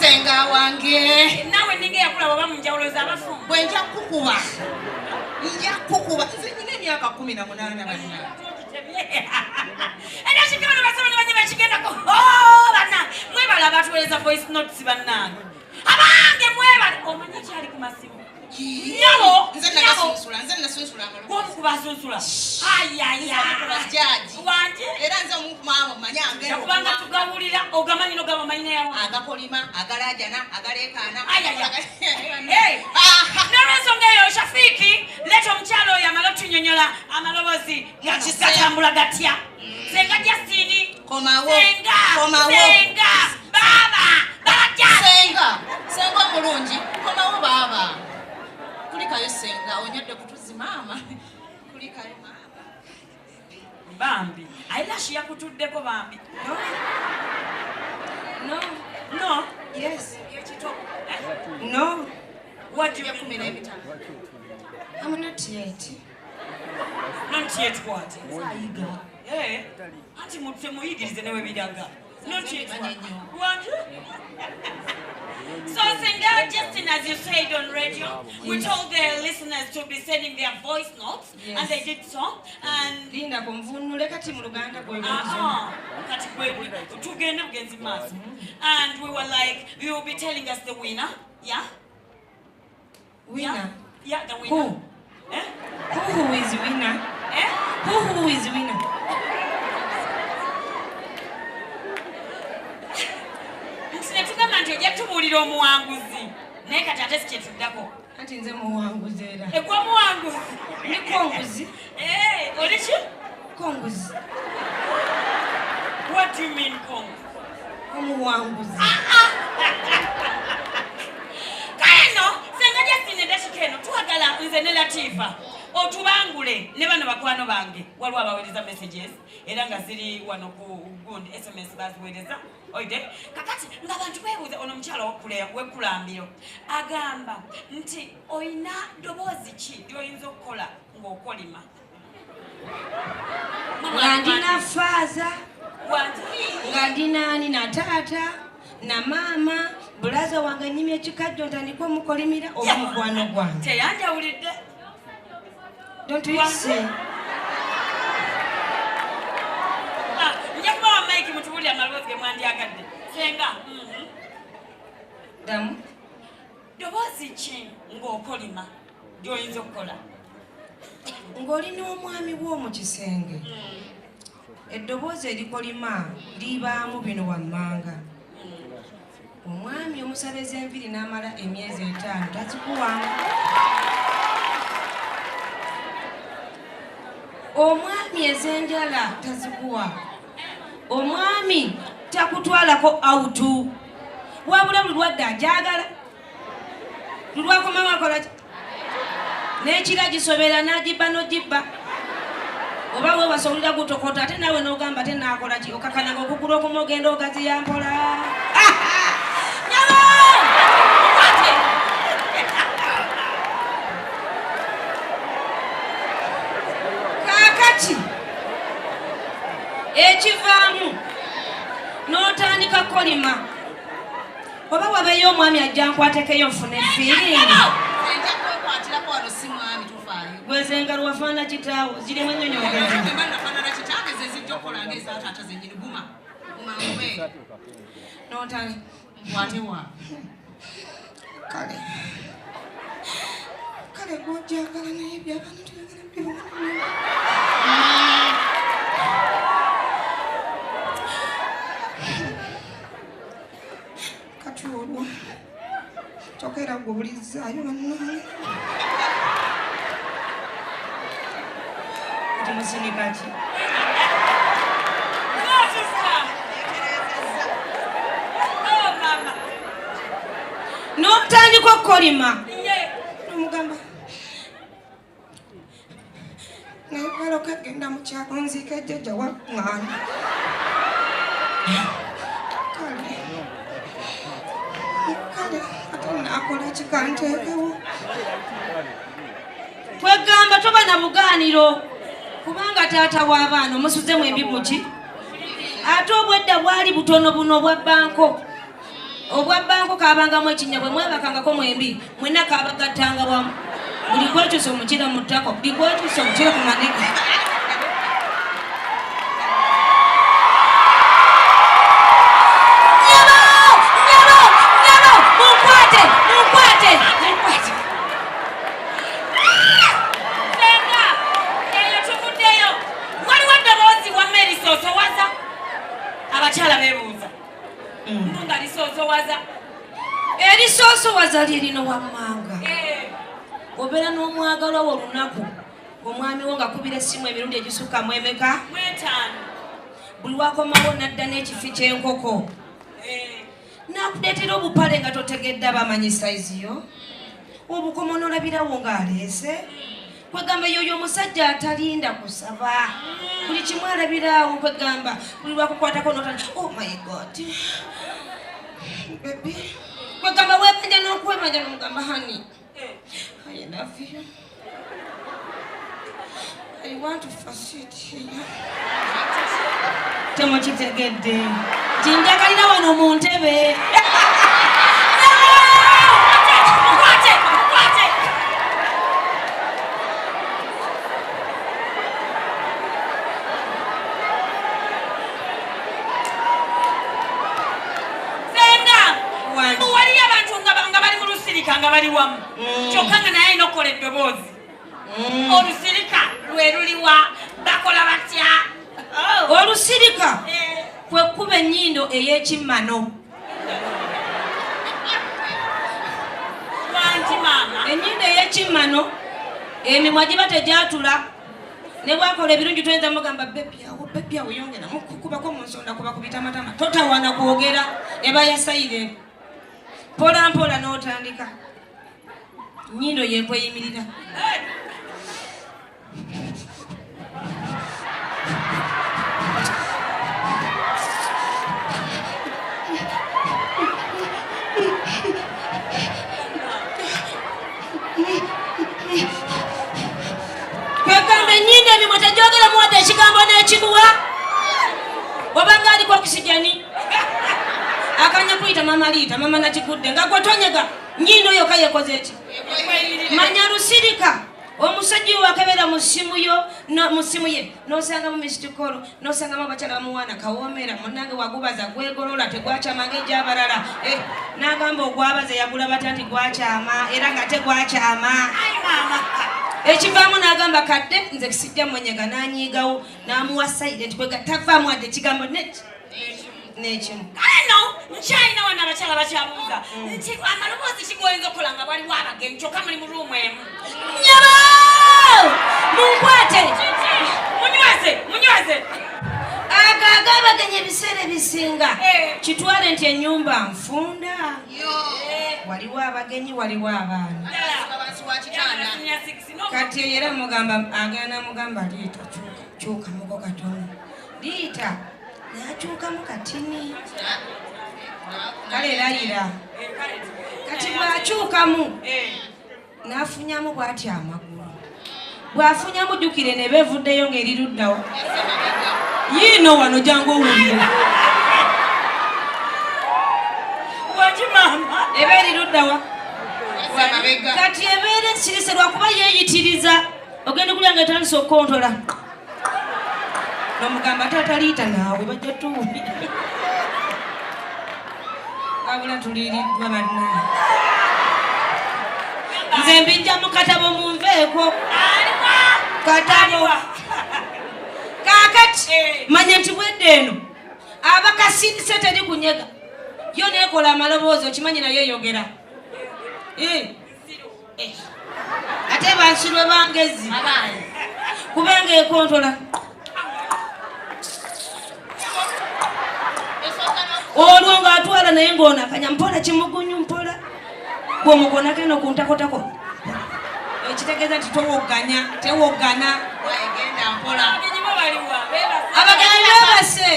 senga wange nawe ninge yakula baba munjawulo za bafumbo bwenja kukuba nze nyina emyaka 18 banna era kigano basaba ne banyuma kigendako banna mwebala abatuweereza voice notes bannange abange mwebala omanye kyali ku masimu nyabo nze nasunsula kubasunsula ayaya wanje era nze omuntu maama manyanga kubanga tugawulira ogamanyi nogaba manyina yawo agakolima agalajana agalekana nolwensonga eyo Shafiki leeta omukyalo oyo amala otunyonyola amaloboozi gatambula gatya senga Justini senga baba batya senga omulungi komawo baba kulikayo senga onyedde kutuzi maama kulikayo maama bambi ailashi yakutuddeko bambi no yes no what do you mean I'm not yet what ati mutse muyigirize newe biraga not yet what So Senga, Justin, as you said on radio, we told the listeners to be sending their voice notes, and they did so. And and we were like, you will be telling us the winner, yeah? Winner? Yeah, the winner. Who? Eh? Who is winner? Eh? Who is winner? Nti ojja kutubuulira omuwanguzi naye kati ate si kyetuddako anti nze muwanguzi era egwa muwanguzi ni konguzi oli ki konguzi what do you mean konguzi omuwanguzi kale no senga Justin edakika eno twagala nze ne Latifa otubangule ne bano bakwano bange waliwo abaweereza messages era nga ziri wano ku gundi SMS baziweereza oide kakati ng'abantu beebuuza ono omukyalo w'ekkulambiro agamba nti oyina ddoboozi ki ly'oyinza okukola ng'okolima nga ndina faaza nga ndina ani na taata na maama bulaza wange nnimye ekikajjo ntandika omukolimira oba mukwano gwange teyanjawulidde don't you say nja kubawa Mike mutubulira amaloboozi ge mwandyagadde senga damu ddoboozi ki ng'okolima gy'oyinza okukola ng'olina omwami w'omu kisenge eddoboozi erikolima libaamu bino wammanga omwami omusabeza enviri n'amala emyezi 5 tazikuwanga omwami ez'enjala tazikuwa omwami takutwalako autu wabula buli lwadde ajagala lulwakomawo akolaki n'ekira gisobera n'agibba n'ogibba oba we wasobulira gutokota ate nawe n'ogamba ate naakolaki okakananga okugula okumu ogenda ogaziya mpola nyabo kakati ekivaamu n'otandika kolima oba wabeeyo omwami ajja nkwatekeyo nfune fiiringi gwezengalo wafaana kitaawo zirimu ennyonyongezi kale gwojagala naye byabantu kati olwo tokera gwobulizaayo bannange kati musinikaki n'otandika okukolima nomugamba nayagala okagenda mu kyalo nziika jjajja waŋŋaana kale ate naakola kikanteekewo twegamba toba na bugaaniro kubanga taata w'abaana omusuzemu embi muki ate obwedda bwali butono buno obwa banko obwa banko kabangamu ekinya bwe mwebakangako mwembi mwena kabagattanga wamu buli gwekyusa omukira mu ttako buli gwekyusa omukira ku manege abakyala bebuuza nga lisoosowaza erisoosowaza lyerino wammanga obeera n'omwagalwa wo olunaku omwami wo ngakubira essimu emirundi egisukka mu emeka buli wakomawo nadda n'ekifi ky'enkoko nakuleetera obupale nga totegedde abamanyi sayiziyo obukomo n'olabirawo ng'aleese kwegamba yoyo omusajja atalinda kusaba buli kimu alabirawo kwegamba buli lwakukwatako notani oh my god baby kwegamba webanja n'okwebanja nomugamba hani I love you I want to facet here temukitegedde kinjagalira wano mu ntebe nga bali wamu kyokka nga naye alina okukola eddoboozi olusirika lwe luliwa bakola batya olusirika kwe kuba ennyindo ey'ekimmano wanti maama ennyindo ey'ekimmano emimwa giba tegyatula ne bwakola ebirungi tuyinza mugamba bebyawo yongera mukubako mu nsonda kuba kubitamatama totawana kwogera eba yasayire mpola mpola n'otandika nnyindo yekweyimirira kwegamba ennyindo emimwa tegyogera muwadde ekigambo n'ekibuwa obanga aliko okisigani akanya kuyita mama liita mama nakigudde nga gwetonyega nnyindo oyo kayekoze eki manya lusirika omusajja wakebera mu simu ye n'osangamu misikolo n'osangamu abakyala bamuwaana kawoomera munange wagubaza gwegolola tegwakyamanga egy'abalala n'agamba ogwabaza yagula batya nti gwakyama era nga tegwakyama ekivaamu n'agamba kadde nze kisijja mwenyega n'anyiigawo n'amuwa sayire nti kwega tavaamu wadde ekigambo n'ekimu ano nkyalina wana abakyala bakyabuuza nti amaloboozi kigoyinza okukola nga waliwo abagenyi kyokka muli mu ruumu emu nyabo munkwate munyweze agaaga abagenyi ebiseera ebisinga kitwale nti ennyumba nfunda waliwo abagenyi waliwo abaana kati era mugamba agenda mugamba liita kyuka muko katono liita nakyukamu katini kale erayira kati bwakyukamu nafunyamu bwati amagulu bwafunyamu jjukire ne beevuddeyo ng'eri luddawa yiino wano jangu owulira eba eri luddawa kati ebeera ensirise lwakuba yeeyitiriza ogenda kulya nga etandise okukontola nomugamba tataliita naawe bajja tuwuli wabula tuliriddwa bannaye nze mbijja mu katabo munveeko katabo kaakati manya nti bwedde eno abakasindise teri kunyega yo neekola amaloboozi okimanyi nayo eyogera ate bansirwe bangezi kubenga ekontola olwo ng'atwala naye ng'onakanya mpola kimugunyu mpola bw'omugonako eno ku ntakotako ekitegeeza nti tewogana abagenyi beebase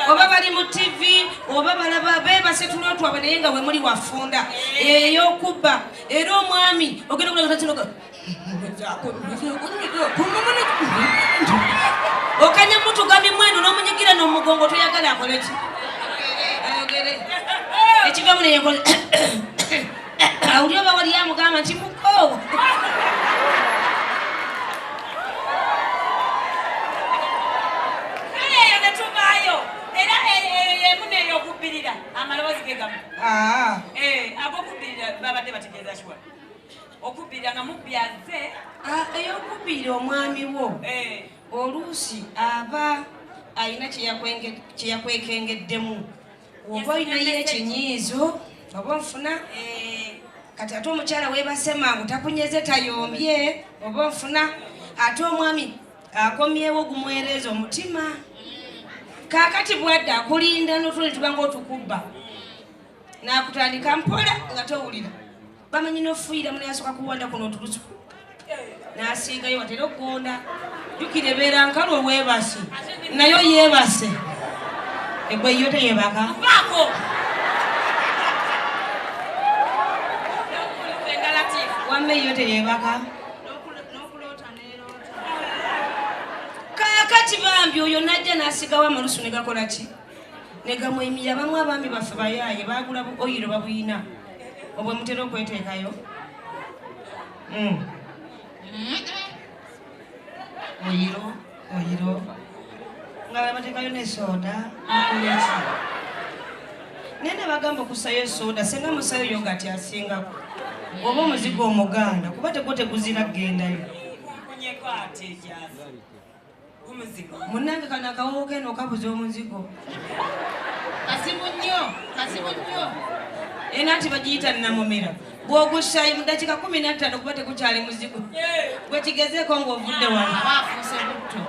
oba bali mu tv oba balaba beebase tulotwabwe naye nga we muli wafunda ey'okubba era omwami ogenda kulagatatinoga okanya mutugami mweno n'omunyigira n'omugongo toyagala akoleki ayogere ekigamu neyekola awulira oba wali amugamba nti muko eyo netuvaayo era emuneeyo okubbirira amaloboozi gegamu ag'okubbirira babadde bategeeza kiwa okubbirira nga mubyaze ey'okubbirira omwami wo oluusi aba alina kyeyakwekengeddemu oba olinayo ekinyiizo oba nfuna kati ate omukyala weebase mangu takunyeze tayombye oba nfuna ate omwami akomyewo gumwereeza omutima kaakati bwadde akulinda n'otuli tubanga otukubba n'akutandika mpola nga towulira bamanyi n'ofuuyira munayasooka kuwanda kuno otulusu n'asiigayo watera okugonda jjukira ebeera nkalu olwebase nayo yeebase egwe yo teyebaka wamme yo teyebaka kaakati bambi oyo najja n'asigawo amalusu ne gakola ki ne gamwemira bamu abaami baffe bayaaye baagula oyiro babuyina obwe mutera okweteekayo oyiro nga babateekayo nesoda akuleki naye ne bagamba okusayo esoda senga musayo yogati asingako oba omuzigo omuganda kuba tegwo teguzira kgendayo munange kana akawowo keno okabuza omuzigo kasibu nnyo era nti bagiyita namumira bw'ogusayo mu dakiika 15 kuba tekukyali muzigo gwekigezeeko ng'ovudde wano bafuuse butto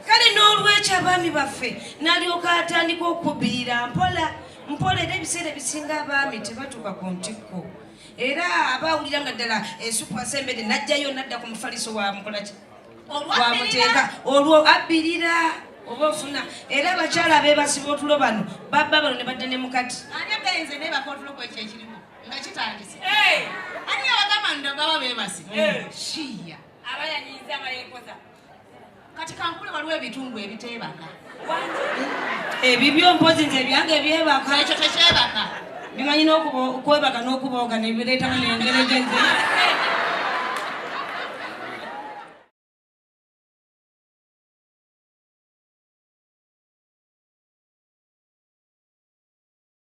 kale n'olwekyo abaami baffe n'alyoka atandika okubbirira mpola era ebiseera ebisinga abaami tebatuuka ku ntikko era abaawulira nga ddala esupu asembedde n'ajjayo n'adda ku mufaliso wamukolaki wamuteeka olwo abbirira oba ofuna era abakyala abeebasiba otulo bano babba bano ne badda ne mukati ani agayinza nebaka otulo kwekyo ekirimu nga kitandise ani abagamba ndo baba beebasi shiya abayanyiza abayekoza kati kankule waliwo ebitundu ebiteebaka ebibyo mpozi nze ebyange byebaka ekyo tekyebaka bimanyi n'okwebaka n'okubooga nebireetana nengeregeze